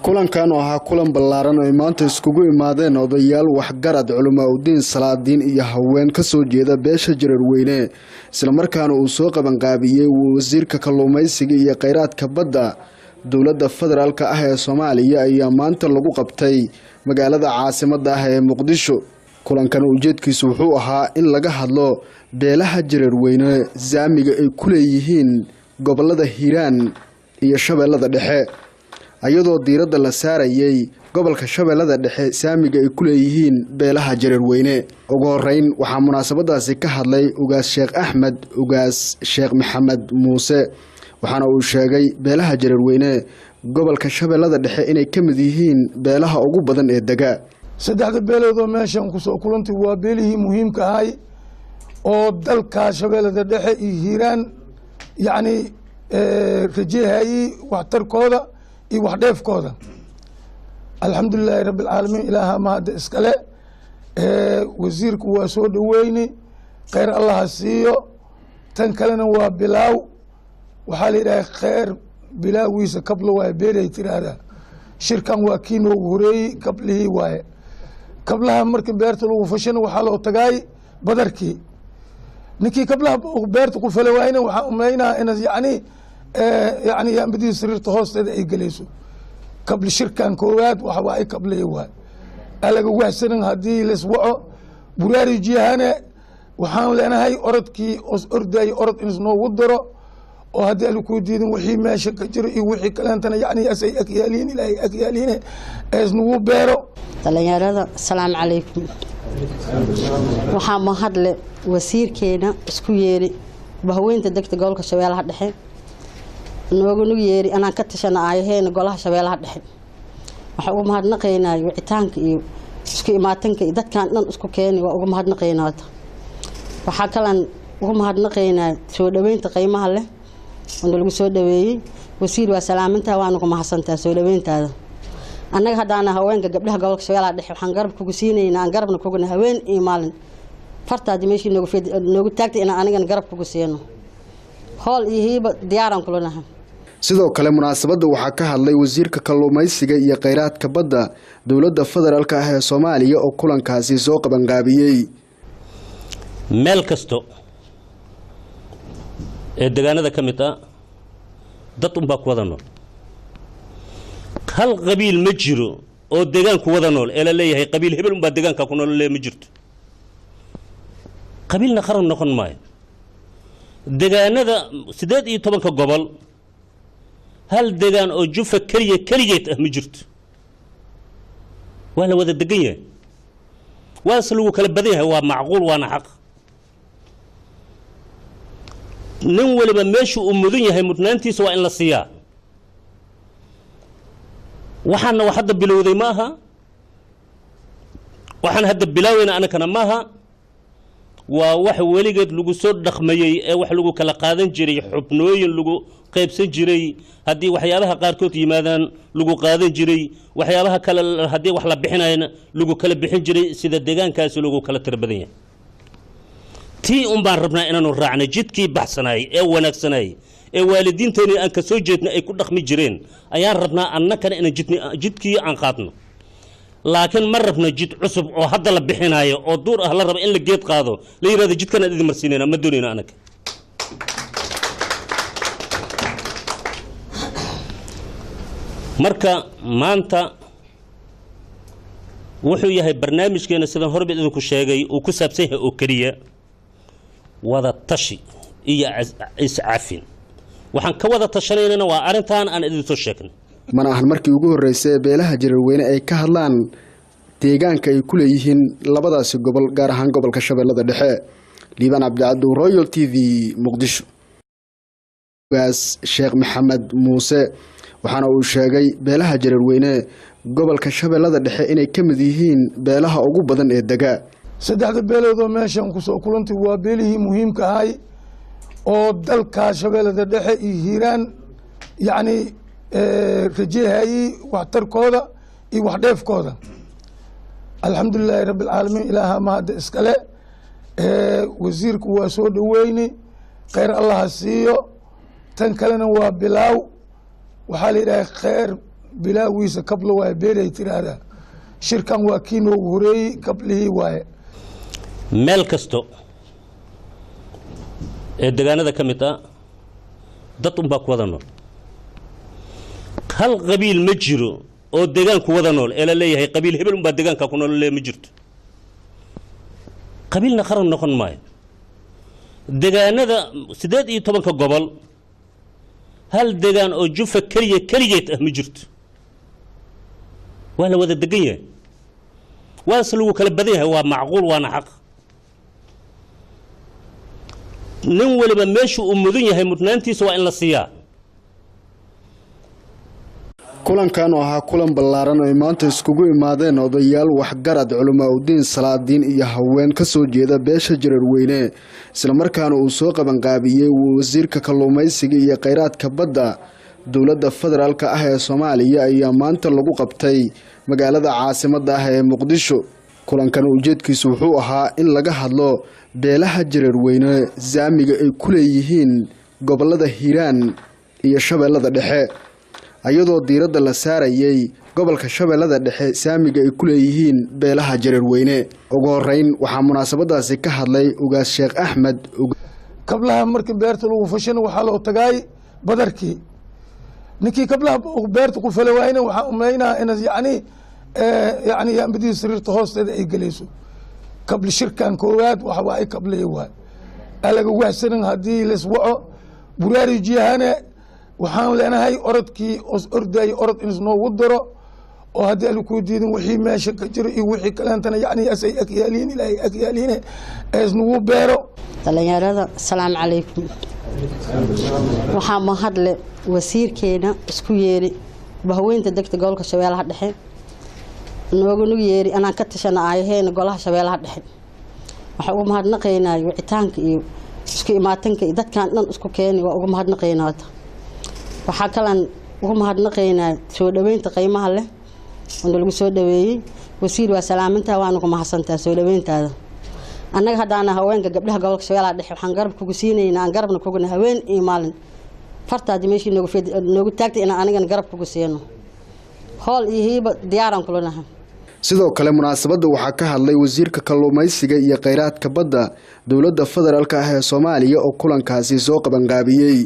kulankan oo ahaa kulan ballaaran oo maanta iskugu imaadeen odayaal waxgarad culumaa u diin salaadiin iyo haween ka soo jeeda beesha Jareerweyne isla markaana uu soo qaban qaabiyay wasiirka kalluumaysiga iyo kheyraadka badda dawladda federaalka ah ee Soomaaliya ayaa maanta lagu qabtay magaalada caasimadda ah ee Muqdisho. kulankan ujeedkiisu wuxuu ahaa in laga hadlo beelaha Jareerweyne zaamiga ay ku leeyihiin gobolada Hiiraan iyo Shabeellada Dhexe ayadoo diiradda la saarayay gobolka Shabeellada Dhexe saamiga ay ku leeyihiin beelaha Jareerweyne. ugu horeyn waxaa munaasabadaasi ka hadlay ugaas Sheekh Axmed ugaas Sheekh Maxamed Muuse waxaana uu sheegay beelaha Jareerweyne gobolka Shabeellada Dhexe inay ka mid yihiin beelaha ugu badan ee dega. saddexda beelood oo meeshan ku soo kulantay waa beelihii muhiimka ahay oo dalka Shabeellada Dhexe iyo Hiiraan yani rajahay waxtarkooda iyo wax dheefkooda. alxamdulillaah rabbil caalamiin ilaaha ma hada iskale wasiirku waa soo dhaweeyni khayr allah siiyo tan kalena waa bilaaw waxa la yiraahdaa khayr bilaawiisa kablo waa beeray tiraada shirkan waa kii noogu horeeyay kablihii waaye kablaha markii beerta lagu fashan waxa loo tagay badarkii ninkii kablaha beerta ku falay waayna waxa umeynaa in يعني بدي سريرته هوستة أي جلسوا قبل شركة كواد وحواي قبل يواد ألاقوا وحسن هذه الأسبوع براري جيهانة وحاول أنا هاي أرد كي أرداي أرد إنسانه ودرة وهذا الكودين وحي ما شكجر وحي كلامتنا يعني أسي أكيالين لا أكيالين إنسانه بيرو. السلام عليكم. وحام هذا وسير كينا سكويري بهوين تدك تقولك شوية لحد الحين. noogu yeeri anaan ka tashanaayahay golaha Shabeellaha Dhexe waxa uu mahadnaqaynaa wicitaanka iyo isku imaatanka dadkan dhan isku keenay waa ugu mahadnaqaynaa waxa kalan ugu mahadnaqaynaa soo dhaweynta qiimaha leh oo lagu soo dhaweeyay wasiir waa salaaminta waan ugu mahadsantahay soo dhaweyntaada annaga hadana haweenka gabdhaha gobolka Shabeellaha Dhexe waxaan garab kugu siinaynaa aan garabna kugu haween iyo maalin fartaadi meeshii noogu taagtay in aniga garab kugu siino hol iyo hiiba diyaaran kulanahay. sidoo kale munaasabada waxaa ka hadlay wasiirka kalluumaysiga iyo kheyraadka badda dawladda federaalka ah ee Soomaaliya oo kulankaasi soo qaban qaabiyay. meel kasto ee deegaanada ka mid ah dad unbaa ku wada nool hal qabiil ma jiro oo deegaan ku wada nool ee la leeyahay qabiil hebel unbaa deegaanka ku nool ma jirto qabiilna qaran noqon maayo. deegaanada 18 gobol hal deegaan oo jufa kaliyeed ah ma jirto wala wada degan yahay waa lagu kala badan yahay waa macquul waana xaq nin waliba meeshu uu mudan yahay mudnaantiisa waa in la siiyaa waxaana wax hadda bilowday maaha waxaan hadda bilaawayna anakana maaha waa wax weligeed lagu soo dhaqmayay ee wax lagu kala qaadan jiray xubnooyin lagu qaybsan jiray hadii waxyaabaha qaar kood yimaadaan lagu qaadan jiray waxyaabaha kale hadii wax la bixinayna lagu kala bixin jiray sida deegaankaas lagu kala tirbadan yahay tii baan rabnaa inaanu raacno jidkii baxsanay ee wanaagsanay ee waalidiinteena aan ka soo jeedna ay ku dhaqmi jireen ayaan rabnaa annaka in jidkii aan qaadno laakiin ma rabna jid cusub oo hadda la bixinayo oo duur ah la rabo in la geed qaado la yiraahdo jidkan aad idin marsiinayna ma doonayna anaga marka maanta wuxuu yahay barnaamijkeena sidaan horba idinku sheegay uu ku saabsan yahay oo kaliya wada tashi iyo iscaafin waxaan ka wada tashanayna waa arintan aan idin soo sheegnay mana ahan markii ugu horeysay beelaha Jareerweyne ay ka hadlaan deegaanka ay ku leeyihiin labadaasi gobol gaar ahaan gobolka Shabeellada Dhexe. Liibaan Cabdi Royal TV Muqdisho. ugaas Sheekh Maxamed Muuse waxaana uu sheegay beelaha Jareerweyne gobolka Shabeellada Dhexe inay ka mid yihiin beelaha ugu badan ee dega. saddexda beelood oo meeshan ku soo kulantay waa beelihii muhiimka ahay oo dalka Shabeellada Dhexe iyo Hiiraan yani rajahay waxtarkooda iyo wax dheefkooda. alxamdulillaah rabbil caalamiin ilaaha ma hada iskale wasiirku waa soo dhaweeyni khayr allah siiyo tan kalena waa bilaaw waxa la yiraahdaa khayr bilaawiisa kabla waaye beeray tiraahdaa shirkan waa kii noogu horeeyey kablihii waaye meel kasto ee deegaanada ka mid ah dad unbaa ku wada nool hal qabiil ma jiro oo deegaanku wada nool ee la leeyahay qabiil hebel unbaa deegaanka ku nool ma jirto qabiilna qaran noqon maayo deegaanada 18 gobol hal deegaan oo jufa kaliyeed ah ma jirto waa la wada degan yahay waa lagu kala badan yahay waa macquul waana xaq nin waliba meeshu uu mudan yahay mudnaantiisa waa in la siiyaa kulankan oo ahaa kulan ballaaran oo maanta iskugu imaadeen odayaal waxgarad culumaa udiin salaadiin iyo haween ka soo jeeda beesha Jareerweyne isla markaana uu soo qaban qaabiyay wasiirka kalluumaysiga iyo kheyraadka badda dowladda federaalka ah ee Soomaaliya ayaa maanta lagu qabtay magaalada caasimadda ah ee Muqdisho kulankan ujeedkiisu wuxuu ahaa in laga hadlo beelaha Jareerweyne zaamiga ay ku leeyihiin gobolada Hiiraan iyo Shabeellada Dhexe ayadoo diiradda la saarayay gobolka Shabeellada Dhexe saamiga ay ku leeyihiin beelaha Jareerweyne ugu horeyn waxa munaasabadaasi ka hadlay ugaas Sheekh Axmed kablaha markii beerta lagu fashan waxa loo tagay badarkii ninkii kablaha beerta ku falay waayna waxa umeynaa in yani yaambadii sariirta hoosteeda ay galayso kabli shirkan koowaad waxa ay kablay waa alaga wahsanan hadii la iswaco buraari jihane waxaan leenahay orodkii orday orod in isnoogu daro oo haddii aan ku diidin wixii meesha ka jiro iyo wixii kaleentana yani asay akyaalin ilaahay akyaalin isnugu beero dhalinyarada assalaamu calaykum waxaa mahadle wasiirkeena isku yeeri bahweynta degta gobolka Shabeellaha Dhexe noogu yeeri anaan ka tashana ayaheen golaha Shabeellaha Dhexe waxa ugu mahadnaqaynaa wicitaanka iyo isku imaatanka dadkan dhan isku keenay waa ugu mahadnaqaynaa waxaa kalan ugu mahadnaqaynaa soo dhaweynta qiimaha leh oo lagu soo dhaweeyay wasiir waa salaaminta waan ugu mahadsantaa soo dhaweyntaada annaga hadana haweenka gabdhaha gobolka Shabeellaha Dhexe waxaan garab kugu siinaynaa aan garabna kugu haween iyo maalin fartaadi meeshii noogu taagtay in aniga garab kugu siino hool iyo hiiba diyaaran kulanahay sidoo kale munaasabada waxaa ka hadlay wasiirka kalluumaysiga iyo kheyraadka badda dowladda federaalka ah ee Soomaaliya oo kulankaasi soo qaban qaabiyay